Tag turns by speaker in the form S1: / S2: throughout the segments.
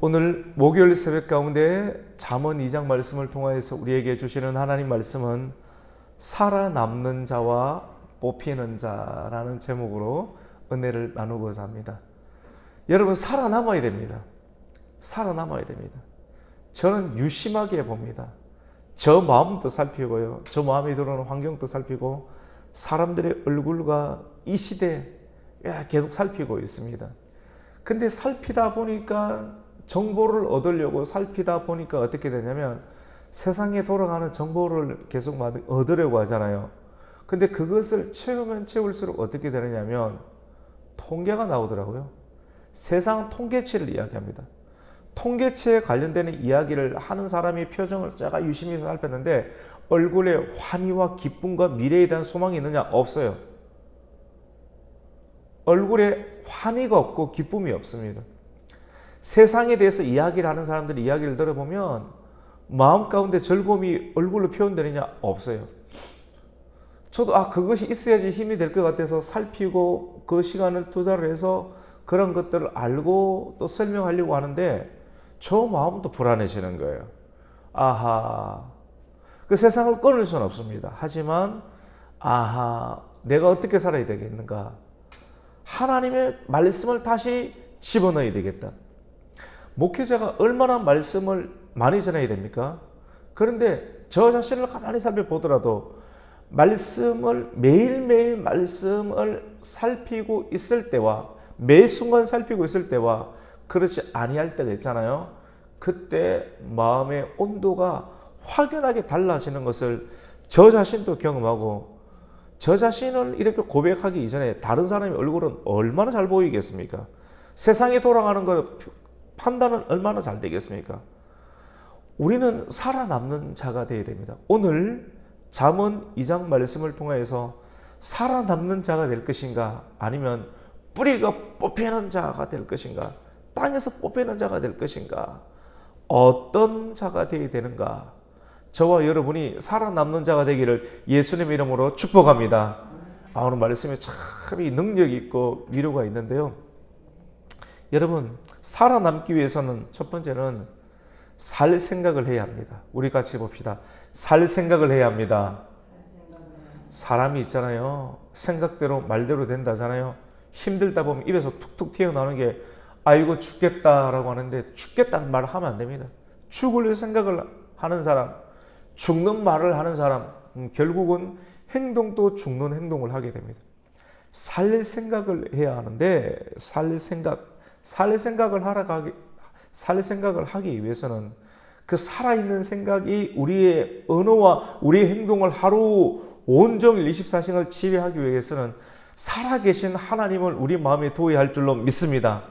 S1: 오늘 목요일 새벽 가운데 잠언 2장 말씀을 통하여서 우리에게 주시는 하나님 말씀은 살아남는 자와 뽑히는 자라는 제목으로 은혜를 나누고자 합니다. 여러분, 살아남아야 됩니다. 살아남아야 됩니다. 저는 유심하게 봅니다. 저 마음도 살피고요, 저 마음에 들어오는 환경도 살피고 사람들의 얼굴과 이 시대에 계속 살피고 있습니다. 근데 살피다 보니까, 정보를 얻으려고 살피다 보니까 어떻게 되냐면 세상에 돌아가는 정보를 계속 얻으려고 하잖아요. 근데 그것을 채우면 채울수록 어떻게 되느냐면 통계가 나오더라고요. 세상 통계치를 이야기합니다. 통계치에 관련되는 이야기를 하는 사람의 표정을 제가 유심히 살폈는데 얼굴에 환희와 기쁨과 미래에 대한 소망이 있느냐? 없어요. 얼굴에 환희가 없고 기쁨이 없습니다. 세상에 대해서 이야기를 하는 사람들의 이야기를 들어보면 마음 가운데 즐거움이 얼굴로 표현되느냐? 없어요. 저도 그것이 있어야지 힘이 될 것 같아서 살피고 그 시간을 투자를 해서 그런 것들을 알고 또 설명하려고 하는데 저 마음도 불안해지는 거예요. 그 세상을 끊을 수는 없습니다. 하지만 내가 어떻게 살아야 되겠는가? 하나님의 말씀을 다시 집어넣어야 되겠다. 목회자가 얼마나 말씀을 많이 전해야 됩니까? 그런데 저 자신을 가만히 살펴보더라도 매일매일 말씀을 살피고 있을 때와 매 순간 살피고 있을 때와 그렇지 아니할 때가 있잖아요. 그때 마음의 온도가 확연하게 달라지는 것을 저 자신도 경험하고, 저 자신을 이렇게 고백하기 이전에 다른 사람의 얼굴은 얼마나 잘 보이겠습니까? 세상에 돌아가는 것 판단은 얼마나 잘 되겠습니까? 우리는 살아남는 자가 되어야 됩니다. 오늘 잠언 2장 말씀을 통해서 살아남는 자가 될 것인가, 아니면 뿌리가 뽑히는 자가 될 것인가, 땅에서 뽑히는 자가 될 것인가, 어떤 자가 되어야 되는가? 저와 여러분이 살아남는 자가 되기를 예수님의 이름으로 축복합니다. 오늘 말씀에 참 능력이 있고 위로가 있는데요. 여러분, 살아남기 위해서는 첫 번째는 살 생각을 해야 합니다. 우리 같이 봅시다. 살 생각을 해야 합니다. 사람이 있잖아요, 생각대로 말대로 된다잖아요. 힘들다 보면 입에서 툭툭 튀어나오는 게 아이고 죽겠다라고 하는데 죽겠다는 말을 하면 안 됩니다. 죽을 생각을 하는 사람, 죽는 말을 하는 사람, 결국은 행동도 죽는 행동을 하게 됩니다. 살 생각을 해야 하는데 살 생각을 하기 위해서는 그 살아있는 생각이 우리의 언어와 우리의 행동을 하루 온종일 24시간을 지배하기 위해서는 살아계신 하나님을 우리 마음에 두어야 할 줄로 믿습니다.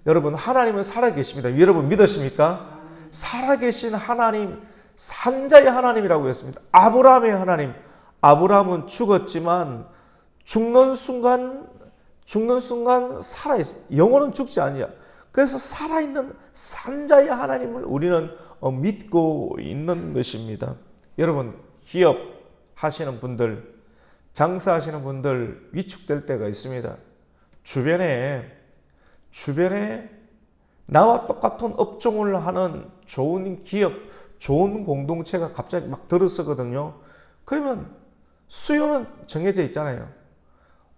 S1: 여러분, 하나님은 살아계십니다. 여러분 믿으십니까? 살아계신 하나님, 산자의 하나님이라고 했습니다. 아브라함의 하나님. 아브라함은 죽었지만 죽는 순간 살아있습니다. 영혼은 죽지 않냐. 그래서 살아있는 산자의 하나님을 우리는 믿고 있는 것입니다. 여러분, 기업 하시는 분들, 장사하시는 분들 위축될 때가 있습니다. 주변에 나와 똑같은 업종을 하는 좋은 기업, 좋은 공동체가 갑자기 막 들어서거든요. 그러면 수요는 정해져 있잖아요.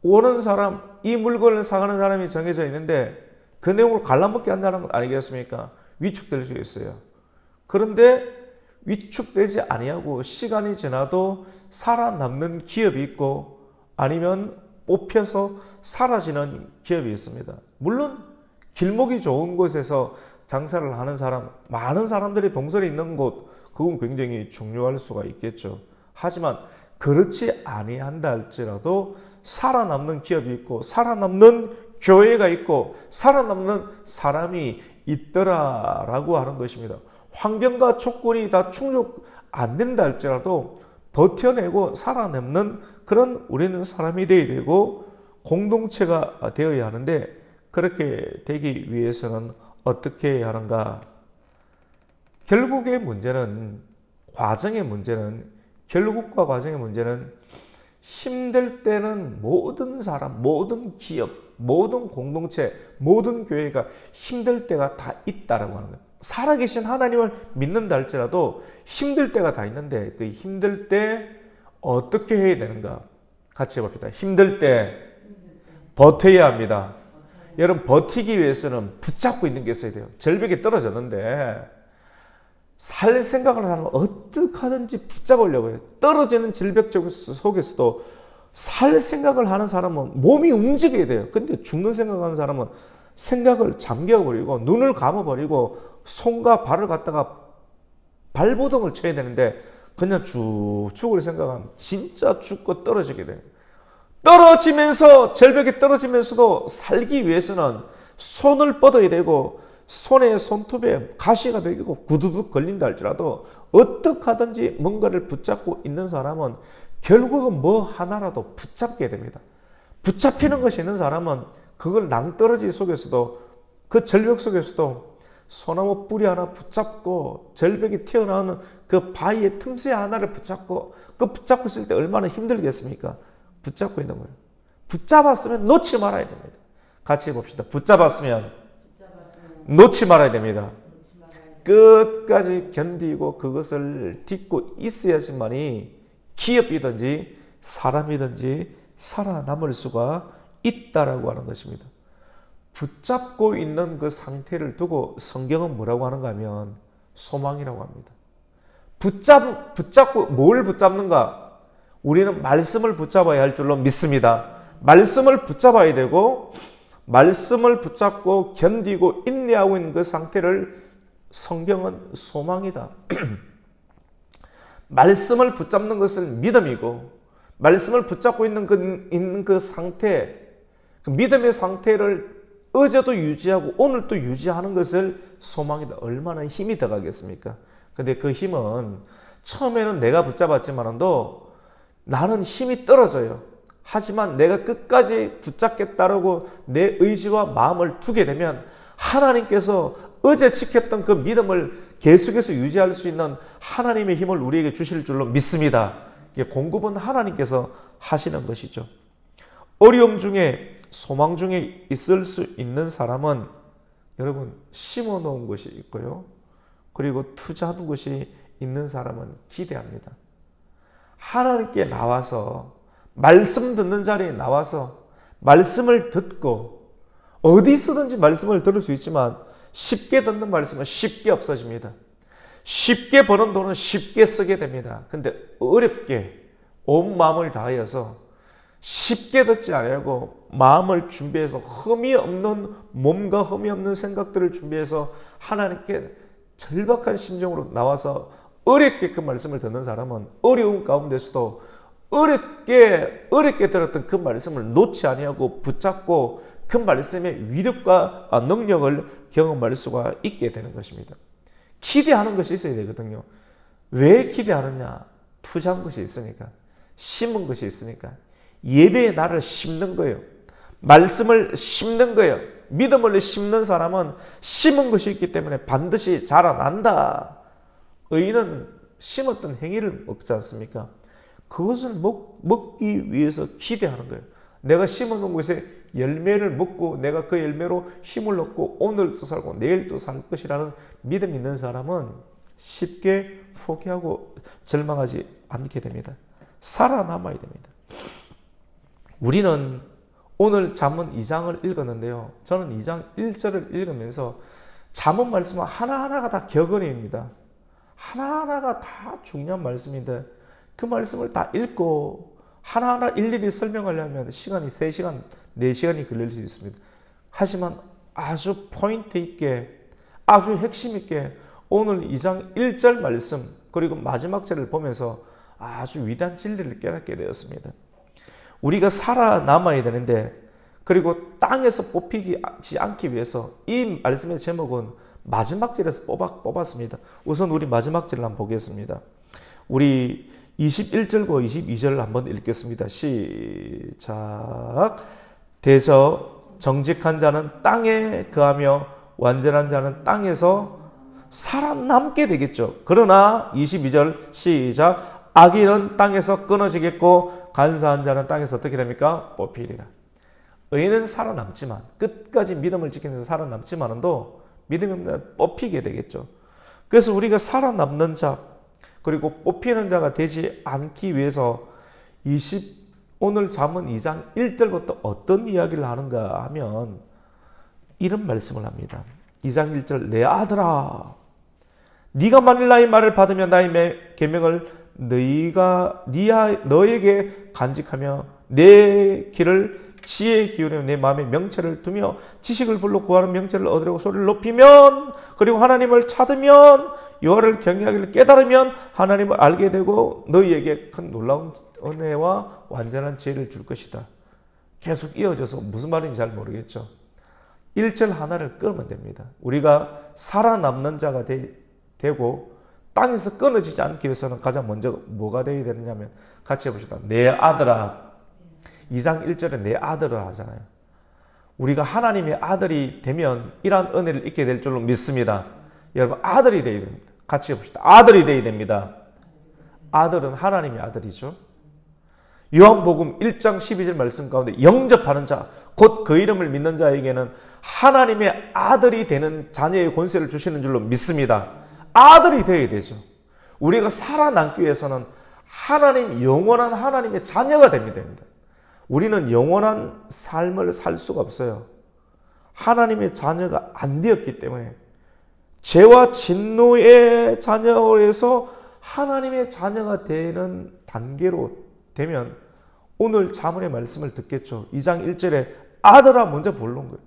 S1: 오는 사람, 이 물건을 사가는 사람이 정해져 있는데 그 내용을 갈라먹게 한다는 것 아니겠습니까? 위축될 수 있어요. 그런데 위축되지 아니하고 시간이 지나도 살아남는 기업이 있고, 아니면 뽑혀서 사라지는 기업이 있습니다. 물론 길목이 좋은 곳에서 장사를 하는 사람, 많은 사람들이 동선이 있는 곳, 그건 굉장히 중요할 수가 있겠죠. 하지만 그렇지 아니한다 할지라도 살아남는 기업이 있고, 살아남는 교회가 있고, 살아남는 사람이 있더라라고 하는 것입니다. 환경과 조건이 다 충족 안 된다 할지라도 버텨내고 살아남는 그런 우리는 사람이 되어야 되고 공동체가 되어야 하는데, 그렇게 되기 위해서는 어떻게 해야 하는가? 결국의 문제는, 결국과 과정의 문제는 힘들 때는 모든 사람, 모든 기업, 모든 공동체, 모든 교회가 힘들 때가 다 있다라고 하는 거예요. 살아계신 하나님을 믿는다 할지라도 힘들 때가 다 있는데 그 힘들 때 어떻게 해야 되는가? 같이 해봅시다. 힘들 때 버텨야 합니다. 여러분, 버티기 위해서는 붙잡고 있는 게 있어야 돼요. 절벽에 떨어졌는데 살 생각을 하는 어떻게 하든지 붙잡으려고 해요. 떨어지는 절벽 속에서도 살 생각을 하는 사람은 몸이 움직여야 돼요. 근데 죽는 생각하는 사람은 생각을 잠겨버리고 눈을 감아버리고 손과 발을 갖다가 발버둥을 쳐야 되는데 그냥 쭉 죽을 생각하면 진짜 죽고 떨어지게 돼요. 떨어지면서 절벽에 떨어지면서도 살기 위해서는 손을 뻗어야 되고 손에 손톱에 가시가 베기고 구두둑 걸린다 할지라도 어떻게 하든지 뭔가를 붙잡고 있는 사람은 결국은 뭐 하나라도 붙잡게 됩니다. 붙잡히는 것이 있는 사람은 그걸 낭떠러지 속에서도 그 절벽 속에서도 소나무 뿌리 하나 붙잡고 절벽이 튀어나오는 그 바위의 틈새 하나를 붙잡고 그 붙잡고 있을 때 얼마나 힘들겠습니까? 붙잡고 있는 거예요. 붙잡았으면 놓지 말아야 됩니다. 같이 해봅시다. 붙잡았으면 놓지 말아야 됩니다. 끝까지 견디고 그것을 딛고 있어야지만이 기업이든지 사람이든지 살아남을 수가 있다라고 하는 것입니다. 붙잡고 있는 그 상태를 두고 성경은 뭐라고 하는가 하면 소망이라고 합니다. 붙잡고 뭘 붙잡는가? 우리는 말씀을 붙잡아야 할 줄로 믿습니다. 말씀을 붙잡아야 되고 말씀을 붙잡고 견디고 인내하고 있는 그 상태를 성경은 소망이다. 말씀을 붙잡는 것을 믿음이고 말씀을 붙잡고 있는 그 상태, 그 믿음의 상태를 어제도 유지하고 오늘도 유지하는 것을 소망이다. 얼마나 힘이 들어가겠습니까? 근데 그 힘은 처음에는 내가 붙잡았지만도 나는 힘이 떨어져요. 하지만 내가 끝까지 붙잡겠다라고 내 의지와 마음을 두게 되면 하나님께서 어제 지켰던 그 믿음을 계속해서 유지할 수 있는 하나님의 힘을 우리에게 주실 줄로 믿습니다. 공급은 하나님께서 하시는 것이죠. 어려움 중에 소망 중에 있을 수 있는 사람은 여러분 심어 놓은 것이 있고요. 그리고 투자하는 것이 있는 사람은 기대합니다. 하나님께 나와서 말씀 듣는 자리에 나와서 말씀을 듣고 어디서든지 말씀을 들을 수 있지만 쉽게 듣는 말씀은 쉽게 없어집니다. 쉽게 버는 돈은 쉽게 쓰게 됩니다. 근데 어렵게 온 마음을 다하여서 쉽게 듣지 않고 마음을 준비해서 흠이 없는 몸과 흠이 없는 생각들을 준비해서 하나님께 절박한 심정으로 나와서 어렵게 그 말씀을 듣는 사람은 어려운 가운데서도 어렵게 들었던 그 말씀을 놓지 아니하고 붙잡고 그 말씀의 위력과 능력을 경험할 수가 있게 되는 것입니다. 기대하는 것이 있어야 되거든요. 왜 기대하느냐? 투자한 것이 있으니까, 심은 것이 있으니까, 예배의 날을 심는 거예요. 말씀을 심는 거예요. 믿음을 심는 사람은 심은 것이 있기 때문에 반드시 자라난다. 의인은 심었던 행위를 먹지 않습니까? 그것을 먹기 위해서 기대하는 거예요. 내가 심어놓은 것에 열매를 먹고 내가 그 열매로 힘을 얻고 오늘도 살고 내일도 살 것이라는 믿음 있는 사람은 쉽게 포기하고 절망하지 않게 됩니다. 살아남아야 됩니다. 우리는 오늘 잠언 2장을 읽었는데요. 저는 2장 1절을 읽으면서 잠언 말씀은 하나하나가 다 격언입니다. 하나하나가 다 중요한 말씀인데 그 말씀을 다 읽고 하나하나 일일이 설명하려면 시간이 3시간, 4시간이 걸릴 수 있습니다. 하지만 아주 포인트 있게, 아주 핵심 있게 오늘 2장 1절 말씀 그리고 마지막 절을 보면서 아주 위대한 진리를 깨닫게 되었습니다. 우리가 살아남아야 되는데 그리고 땅에서 뽑히지 않기 위해서 이 말씀의 제목은 마지막 절에서 뽑았습니다. 우선 우리 마지막 절을 한번 보겠습니다. 우리 21절과 22절을 한번 읽겠습니다. 시작. 대저 정직한 자는 땅에 거하며 완전한 자는 땅에서 살아남게 되겠죠. 그러나 22절 시작. 악인은 땅에서 끊어지겠고 간사한 자는 땅에서 어떻게 됩니까? 뽑히리라. 의인은 살아남지만, 끝까지 믿음을 지키면서 살아남지만도 믿음이 없는 뽑히게 되겠죠. 그래서 우리가 살아남는 자, 그리고 뽑히는 자가 되지 않기 위해서 오늘 잠언 2장 1절부터 어떤 이야기를 하는가 하면 이런 말씀을 합니다. 2장 1절, 내 아들아, 네가 만일 나의 말을 받으면 나의 계명을 너에게 간직하며 내 길을 지혜에 기울이며 내 마음에 명철을 두며 지식을 불러 구하는 명철을 얻으려고 소리를 높이면, 그리고 하나님을 찾으면, 여호와를 경외하기를 깨달으면 하나님을 알게 되고 너희에게 큰 놀라운 은혜와 완전한 지혜를 줄 것이다. 계속 이어져서 무슨 말인지 잘 모르겠죠. 1절 하나를 끊으면 됩니다. 우리가 살아남는 자가 되고 땅에서 끊어지지 않기 위해서는 가장 먼저 뭐가 되어야 되느냐면, 같이 해봅시다. 내 아들아. 2장 1절에 내 아들을 하잖아요. 우리가 하나님의 아들이 되면 이러한 은혜를 잊게 될 줄로 믿습니다. 여러분, 아들이 되어야 됩니다. 같이 해봅시다. 아들이 되어야 됩니다. 아들은 하나님의 아들이죠. 요한복음 1장 12절 말씀 가운데 영접하는 자, 곧 그 이름을 믿는 자에게는 하나님의 아들이 되는 자녀의 권세를 주시는 줄로 믿습니다. 아들이 되어야 되죠. 우리가 살아남기 위해서는 영원한 하나님의 자녀가 됩니다. 우리는 영원한 삶을 살 수가 없어요. 하나님의 자녀가 안 되었기 때문에, 죄와 진노의 자녀에서 하나님의 자녀가 되는 단계로 되면 오늘 잠언의 말씀을 듣겠죠. 2장 1절에 아들아 먼저 부르는 거예요.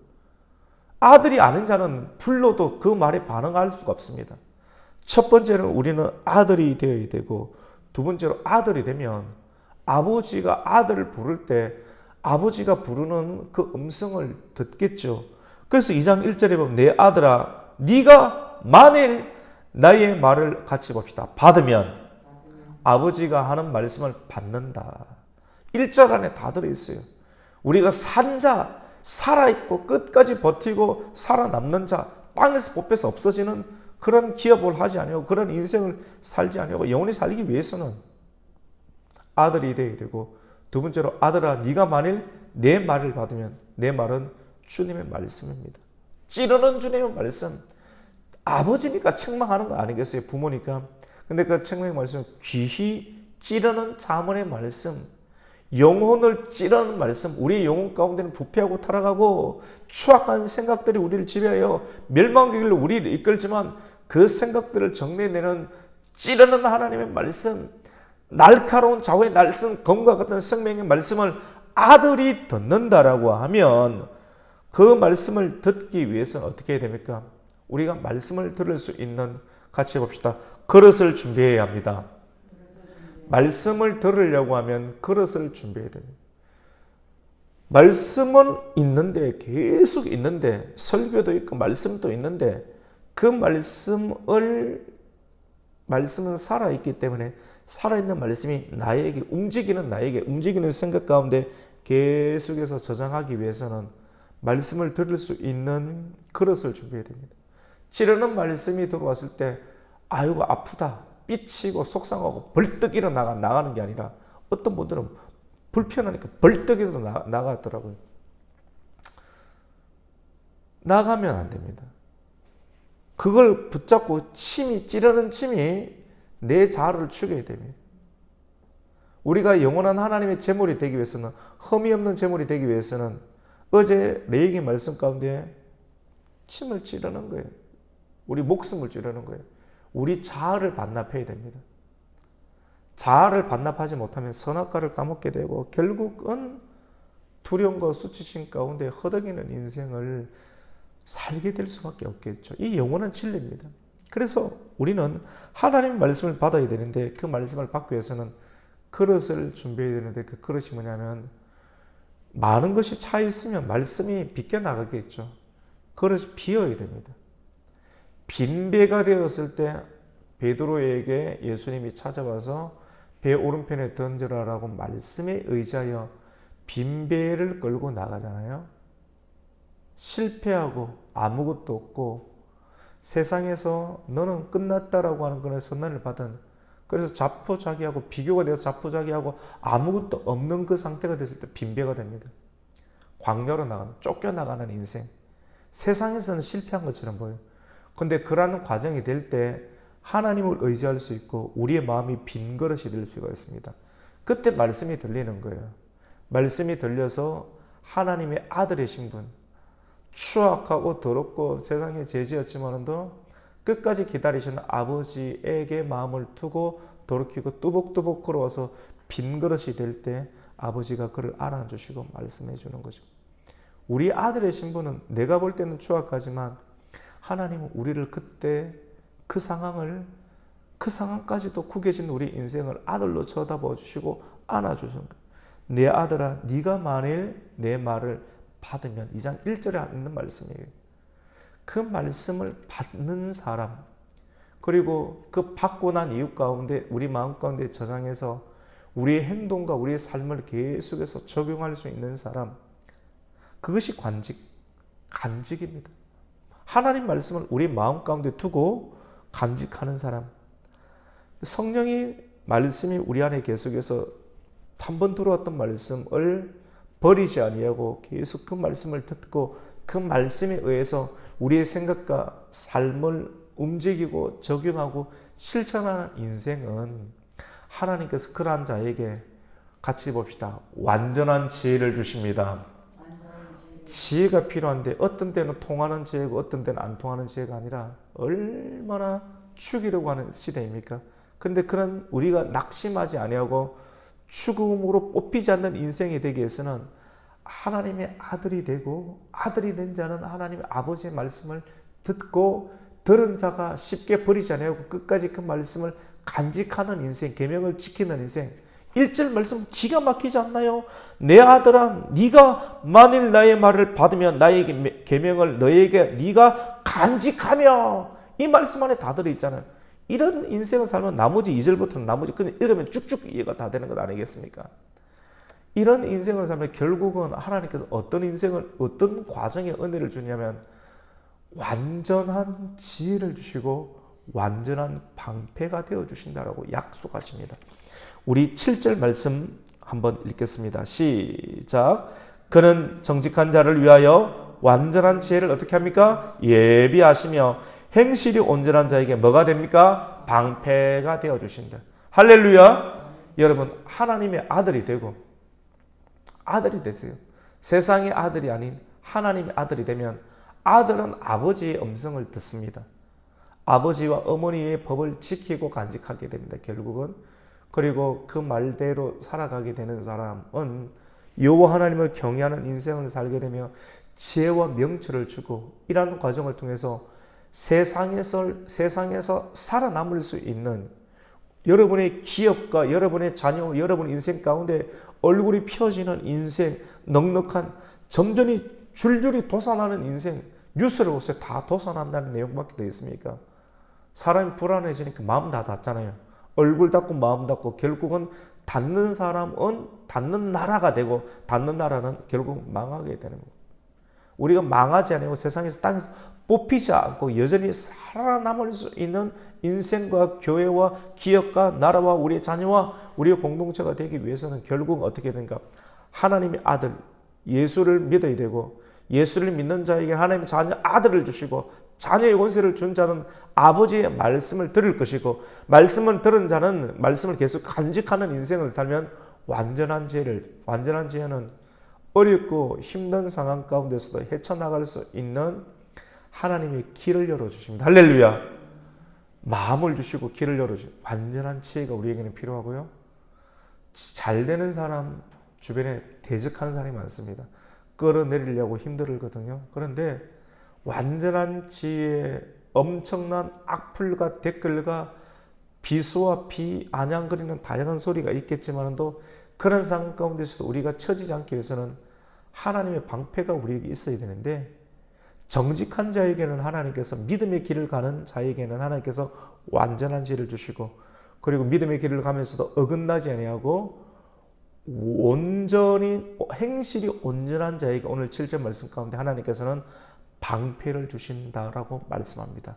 S1: 아들이 아닌 자는 불러도 그 말에 반응할 수가 없습니다. 첫 번째는 우리는 아들이 되어야 되고, 두 번째로 아들이 되면 아버지가 아들을 부를 때 아버지가 부르는 그 음성을 듣겠죠. 그래서 2장 1절에 보면 내 아들아, 네가 만일 나의 말을 같이 봅시다. 받으면 아버지가 하는 말씀을 받는다. 1절 안에 다 들어있어요. 우리가 산 자, 살아있고 끝까지 버티고 살아남는 자, 땅에서 뽑혀서 없어지는 그런 기업을 하지 아니하고 그런 인생을 살지 아니하고 영원히 살기 위해서는 아들이 되어야 되고, 두 번째로 아들아, 네가 만일 내 말을 받으면, 내 말은 주님의 말씀입니다. 찌르는 주님의 말씀. 아버지니까 책망하는 거 아니겠어요? 부모니까. 근데 그 책망의 말씀은 귀히 찌르는 잠언의 말씀, 영혼을 찌르는 말씀. 우리의 영혼 가운데는 부패하고 타락하고 추악한 생각들이 우리를 지배하여 멸망의 길로 우리를 이끌지만, 그 생각들을 정리내는 찌르는 하나님의 말씀, 날카로운 좌우의 날선 검과 같은 생명의 말씀을 아들이 듣는다라고 하면, 그 말씀을 듣기 위해서는 어떻게 해야 됩니까? 우리가 말씀을 들을 수 있는, 같이 해봅시다. 그릇을 준비해야 합니다. 말씀을 들으려고 하면 그릇을 준비해야 됩니다. 말씀은 있는데, 계속 있는데, 설교도 있고 말씀도 있는데, 그 말씀은 살아있기 때문에 살아있는 말씀이 나에게 움직이는 생각 가운데 계속해서 저장하기 위해서는 말씀을 들을 수 있는 그릇을 준비해야 됩니다. 찌르는 말씀이 들어왔을 때 아이고 아프다, 삐치고 속상하고 벌떡 나가는 게 아니라, 어떤 분들은 불편하니까 벌떡 나가더라고요. 나가면 안 됩니다. 그걸 붙잡고 찌르는 침이 내 자아를 죽여야 됩니다. 우리가 영원한 하나님의 제물이 되기 위해서는, 흠이 없는 제물이 되기 위해서는 어제 레이기 말씀 가운데 침을 찌르는 거예요. 우리 목숨을 찌르는 거예요. 우리 자아를 반납해야 됩니다. 자아를 반납하지 못하면 선악과를 까먹게 되고 결국은 두려움과 수치심 가운데 허덕이는 인생을 살게 될 수밖에 없겠죠. 이 영원한 진리입니다. 그래서 우리는 하나님의 말씀을 받아야 되는데, 그 말씀을 받기 위해서는 그릇을 준비해야 되는데, 그 그릇이 뭐냐면, 많은 것이 차 있으면 말씀이 비껴나가겠죠. 그릇이 비어야 됩니다. 빈배가 되었을 때 베드로에게 예수님이 찾아와서 배 오른편에 던져라라고 말씀에 의지하여 빈배를 끌고 나가잖아요. 실패하고 아무것도 없고 세상에서 너는 끝났다라고 하는 그런 선언을 받은, 그래서 자포자기하고 비교가 되어서 자포자기하고 아무것도 없는 그 상태가 됐을 때 빈배가 됩니다. 광야로 나가는, 쫓겨나가는 인생. 세상에서는 실패한 것처럼 보여요. 근데 그러한 과정이 될 때 하나님을 의지할 수 있고 우리의 마음이 빈 그릇이 될 수가 있습니다. 그때 말씀이 들리는 거예요. 말씀이 들려서 하나님의 아들이신 분, 추악하고 더럽고 세상에 죄지었지만도 끝까지 기다리시는 아버지에게 마음을 두고 돌이키고 뚜벅뚜벅 걸어와서 빈 그릇이 될 때 아버지가 그를 안아주시고 말씀해 주는 거죠. 우리 아들의 신분은 내가 볼 때는 추악하지만 하나님은 우리를 그때 그 상황까지도 구겨진 우리 인생을 아들로 쳐다봐 주시고 안아주시는 거예요. 내 아들아, 네가 만일 내 말을 받으면, 2장 1절에 있는 말씀이에요. 그 말씀을 받는 사람, 그리고 그 받고 난 이유 가운데 우리 마음 가운데 저장해서 우리의 행동과 우리의 삶을 계속해서 적용할 수 있는 사람, 그것이 간직입니다. 하나님 말씀을 우리 마음 가운데 두고 간직하는 사람. 성령이 말씀이 우리 안에 계속해서 한 번 들어왔던 말씀을 버리지 아니하고 계속 그 말씀을 듣고 그 말씀에 의해서 우리의 생각과 삶을 움직이고 적용하고 실천하는 인생은 하나님께서 그러한 자에게 같이 봅시다. 완전한 지혜를 주십니다. 지혜가 필요한데 어떤 때는 통하는 지혜고 어떤 때는 안 통하는 지혜가 아니라 얼마나 죽이려고 하는 시대입니까? 그런데 그런 우리가 낙심하지 아니하고 죽음으로 뽑히지 않는 인생이 되기 위해서는 하나님의 아들이 되고, 아들이 된 자는 하나님의 아버지의 말씀을 듣고 들은 자가 쉽게 버리지 아니하고 끝까지 그 말씀을 간직하는 인생, 계명을 지키는 인생. 1절 말씀 기가 막히지 않나요? 내 아들아, 네가 만일 나의 말을 받으면 나의 계명을 너에게 네가 간직하며, 이 말씀 안에 다 들어있잖아요. 이런 인생을 살면 나머지 2절부터는 나머지 그냥 읽으면 쭉쭉 이해가 다 되는 것 아니겠습니까? 이런 인생을 살면 결국은 하나님께서 어떤 인생을, 어떤 과정에 은혜를 주냐면 완전한 지혜를 주시고 완전한 방패가 되어 주신다라고 약속하십니다. 우리 7절 말씀 한번 읽겠습니다. 시작. 그는 정직한 자를 위하여 완전한 지혜를 어떻게 합니까? 예비하시며 행실이 온전한 자에게 뭐가 됩니까? 방패가 되어 주신다. 할렐루야. 여러분, 하나님의 아들이 되고 아들이 되세요. 세상의 아들이 아닌 하나님의 아들이 되면 아들은 아버지의 음성을 듣습니다. 아버지와 어머니의 법을 지키고 간직하게 됩니다. 결국은. 그리고 그 말대로 살아가게 되는 사람은 여호와 하나님을 경외하는 인생을 살게 되며 지혜와 명철을 주고, 이러한 과정을 통해서 세상에서 살아남을 수 있는 여러분의 기업과 여러분의 자녀, 여러분의 인생 가운데 얼굴이 펴지는 인생, 넉넉한, 점점이 줄줄이 솟아나는 인생, 뉴스를 보세요. 다 솟아난다는 내용밖에 더 있습니까? 사람이 불안해지니까 마음 다 닫잖아요. 얼굴 닫고 마음 닫고 결국은 닫는 사람은 닫는 나라가 되고, 닫는 나라는 결국 망하게 되는 거예요. 우리가 망하지 않고 세상에서 땅에서 뽑히지 않고 여전히 살아남을 수 있는 인생과 교회와 기업과 나라와 우리의 자녀와 우리의 공동체가 되기 위해서는 결국 어떻게 되는가? 하나님의 아들 예수를 믿어야 되고, 예수를 믿는 자에게 하나님의 자녀 아들을 주시고, 자녀의 권세를 준 자는 아버지의 말씀을 들을 것이고, 말씀을 들은 자는 말씀을 계속 간직하는 인생을 살면 완전한 지혜는 어렵고 힘든 상황 가운데서도 헤쳐나갈 수 있는 하나님의 길을 열어주십니다. 할렐루야. 마음을 주시고 길을 열어주십니다. 완전한 지혜가 우리에게는 필요하고요. 잘 되는 사람 주변에 대적하는 사람이 많습니다. 끌어내리려고 힘들거든요. 그런데 완전한 지혜, 엄청난 악플과 댓글과 비수와 비아냥거리는 다양한 소리가 있겠지만도 그런 상황 가운데서도 우리가 처지지 않기 위해서는 하나님의 방패가 우리에게 있어야 되는데, 정직한 자에게는 하나님께서, 믿음의 길을 가는 자에게는 하나님께서 완전한 지혜를 주시고, 그리고 믿음의 길을 가면서도 어긋나지 아니하고 온전히 행실이 온전한 자에게 오늘 7절 말씀 가운데 하나님께서는 방패를 주신다라고 말씀합니다.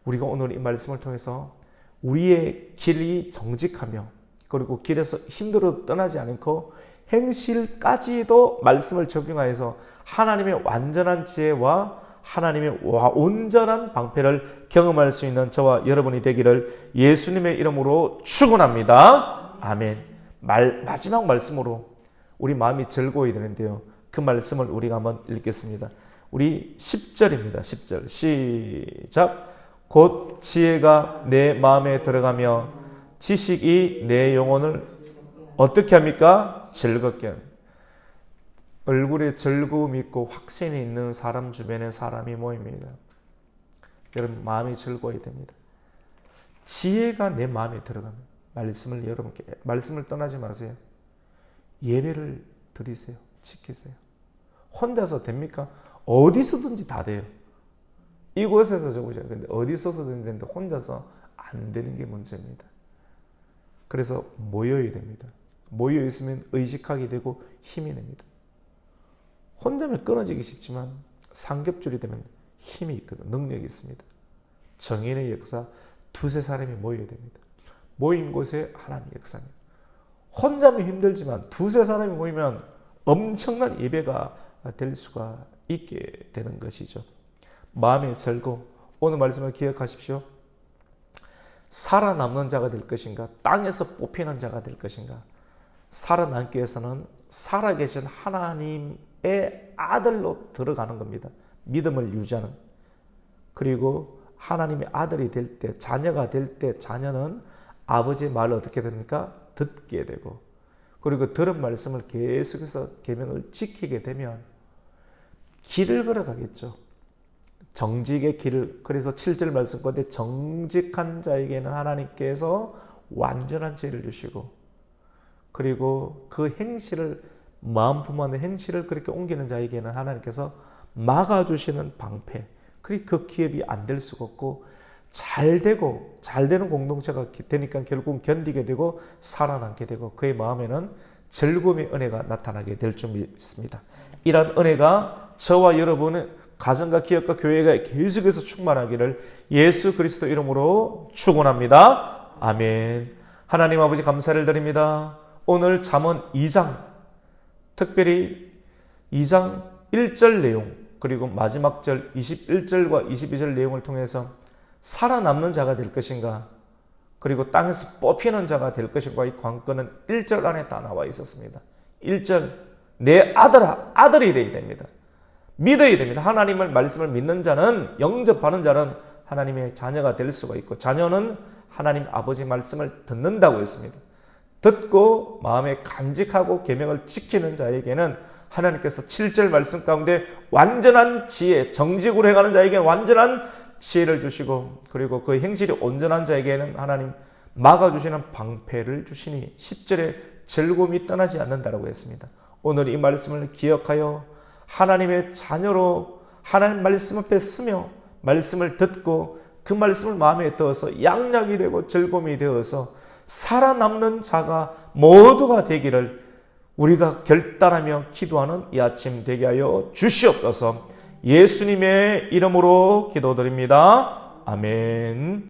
S1: 우리가 오늘 이 말씀을 통해서 우리의 길이 정직하며, 그리고 길에서 힘들어 떠나지 않고 행실까지도 말씀을 적용하여서 하나님의 완전한 지혜와 하나님의 온전한 방패를 경험할 수 있는 저와 여러분이 되기를 예수님의 이름으로 축원합니다. 아멘. 마지막 말씀으로 우리 마음이 즐거워야 되는데요. 그 말씀을 우리가 한번 읽겠습니다. 우리 10절입니다. 10절 시작. 곧 지혜가 내 마음에 들어가며 지식이 내 영혼을 어떻게 합니까? 즐겁게 합니다. 얼굴에 즐거움이 있고 확신이 있는 사람 주변에 사람이 모입니다. 여러분 마음이 즐거워야 됩니다. 지혜가 내 마음에 들어가면 말씀을 여러분께 말씀을 떠나지 마세요. 예배를 드리세요. 지키세요. 혼자서 됩니까? 어디서든지 다 돼요. 이곳에서 저곳이요. 근데 어디서든지 되는데 혼자서 안 되는 게 문제입니다. 그래서 모여야 됩니다. 모여 있으면 의식하게 되고 힘이 납니다. 혼자면 끊어지기 쉽지만 삼겹줄이 되면 힘이 있거든. 능력이 있습니다. 정인의 역사 두세 사람이 모여야 됩니다. 모인 곳에 하나님의 역사입니다. 혼자면 힘들지만 두세 사람이 모이면 엄청난 예배가 될 수가 있게 되는 것이죠. 마음의 즐거움. 오늘 말씀을 기억하십시오. 살아남는 자가 될 것인가? 땅에서 뽑히는 자가 될 것인가? 살아남기 위해서는 살아계신 하나님의 아들로 들어가는 겁니다. 믿음을 유지하는. 그리고 하나님의 아들이 될 때, 자녀가 될 때 자녀는 아버지의 말을 어떻게 됩니까? 듣게 되고, 그리고 들은 말씀을 계속해서 계명을 지키게 되면 길을 걸어가겠죠. 정직의 길을. 그래서 7절 말씀 가운데 정직한 자에게는 하나님께서 완전한 지혜를 주시고, 그리고 그 행실을 마음 품어하는 행실을 그렇게 옮기는 자에게는 하나님께서 막아주시는 방패. 그 기업이 안 될 수가 없고 잘 되는 공동체가 되니까 결국 견디게 되고 살아남게 되고 그의 마음에는 즐거움의 은혜가 나타나게 될 줄 믿습니다. 이러한 은혜가 저와 여러분의 가정과 기업과 교회가 계속해서 충만하기를 예수 그리스도 이름으로 축원합니다. 아멘. 하나님 아버지 감사를 드립니다. 오늘 잠언 2장, 특별히 2장 1절 내용, 그리고 마지막 절 21절과 22절 내용을 통해서 살아남는 자가 될 것인가, 그리고 땅에서 뽑히는 자가 될 것인가의 관건은 1절 안에 다 나와 있었습니다. 1절, 내 아들이 되어야 됩니다. 믿어야 됩니다. 하나님의 말씀을 믿는 자는, 영접하는 자는 하나님의 자녀가 될 수가 있고, 자녀는 하나님 아버지 말씀을 듣는다고 했습니다. 듣고 마음에 간직하고 계명을 지키는 자에게는 하나님께서 7절 말씀 가운데 완전한 지혜, 정직으로 행하는 자에게는 완전한 지혜를 주시고, 그리고 그 행실이 온전한 자에게는 하나님 막아주시는 방패를 주시니 10절에 즐거움이 떠나지 않는다라고 했습니다. 오늘 이 말씀을 기억하여 하나님의 자녀로 하나님 말씀 앞에 서며 말씀을 듣고 그 말씀을 마음에 넣어서 양약이 되고 즐거움이 되어서 살아남는 자가 모두가 되기를 우리가 결단하며 기도하는 이 아침 되게 하여 주시옵소서. 예수님의 이름으로 기도드립니다. 아멘.